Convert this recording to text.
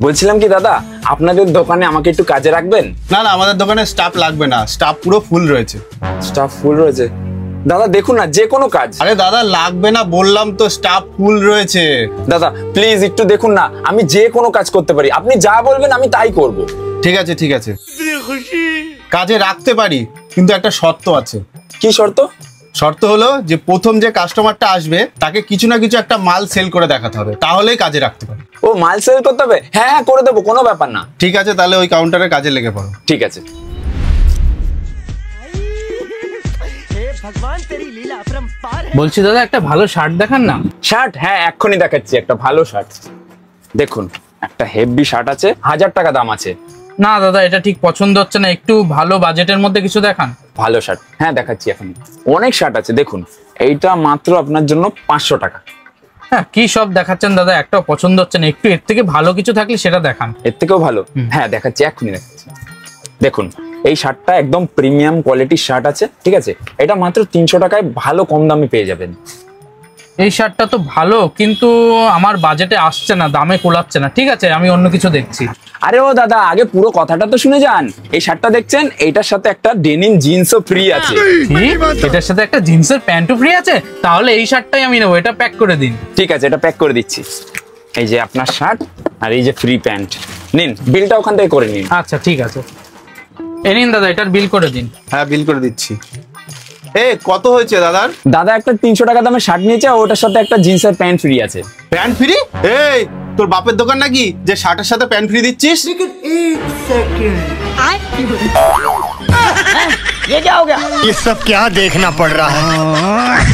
বলছিলাম কি দাদা, আপনাদের দোকানে আমাকে একটু কাজে রাখবেন? না না, আমাদের দোকানে স্টাফ লাগবে না, স্টাফ পুরো ফুল রয়েছে। স্টাফ ফুল রয়েছে? দাদা দেখুন না, যে কোনো কাজ। আরে দাদা লাগবে না বললাম তো, স্টাফ ফুল রয়েছে। দাদা প্লিজ একটু দেখুন না, আমি যে কোনো কাজ করতে পারি, আপনি যা বলবেন আমি তাই করব। ঠিক আছে ঠিক আছে, কাজে রাখতে পারি, কিন্তু একটা শর্ত আছে। কি শর্ত? শর্ত হলো যে প্রথম যে কাস্টমারটা আসবে তাকে কিছু না কিছু একটা মাল সেল করে দেখাতে হবে, তাহলেই কাজে রাখতে পারি। ও, মাল সেল করতে হবে? হ্যাঁ হ্যাঁ, করে দেবো, কোনো ব্যাপার না। ঠিক আছে, তাহলে ওই কাউন্টারে কাজে লেগে পড়ো। ঠিক আছে। বলছি দাদা, একটা ভালো শার্ট দেখান না। শার্ট? হ্যাঁ এক্ষুনি দেখাচ্ছি একটা ভালো শার্ট। দেখুন, একটা হেভি শার্ট আছে, 1000 টাকা দাম আছে। না দাদা, এটা ঠিক পছন্দ হচ্ছে না, একটু ভালো বাজেটের মধ্যে কিছু দেখান। ভালো শার্ট? হ্যাঁ দেখাচ্ছি এখন। অনেক শার্ট আছে, দেখুন এইটা মাত্র আপনার জন্য 500 টাকা। হ্যাঁ, কি সব দেখাচ্ছেন দাদা, একটাও পছন্দ হচ্ছে না, একটু এর থেকে ভালো কিছু থাকলে সেটা দেখান। এর থেকেও ভালো? হ্যাঁ দেখাচ্ছি, এক্ষুনি দেখাচ্ছি। দেখুন এই শার্টটা একদম প্রিমিয়াম কোয়ালিটির শার্ট আছে, ঠিক আছে? এটা মাত্র 300 টাকায় ভালো কম দামে পেয়ে যাবেন। এই শার্টটা তো ভালো, কিন্তু আমার বাজেটে আসছে না, দামে কোলাচ্ছে না। ঠিক আছে, আমি অন্য কিছু দেখছি। আরে ও দাদা, আগে পুরো কথাটা তো শুনে যান। এই শার্টটা দেখছেন, এইটার সাথে একটা ডেনিম জিন্সও ফ্রি আছে। কি? এটার সাথে একটা জিন্সের প্যান্টও ফ্রি আছে? তাহলে এই শার্টটাই আমি নেবো, এটা প্যাক করে দিন। ঠিক আছে, এটা প্যাক করে দিচ্ছি। এই যে আপনার শার্ট আর এই যে ফ্রি প্যান্ট, নিন, বিলটা ওখান থেকে করে নিন। আচ্ছা ঠিক আছে, এ নিন দাদা, এটার বিল করে দিন। হ্যাঁ বিল করে দিচ্ছি। এ কত হয়েছে দাদার? দাদা একটা 300 টাকা দামের শার্ট নিয়েছে, ওটার সাথে একটা জিন্সের প্যান্ট ফ্রি আছে। Pant free? এই তোর বাপের দোকান নাকি যে শার্টের সাথে প্যান্ট ফ্রি দিচ্ছিস? ये क्या हो गया? ये सब क्या देखना पड़ रहा है?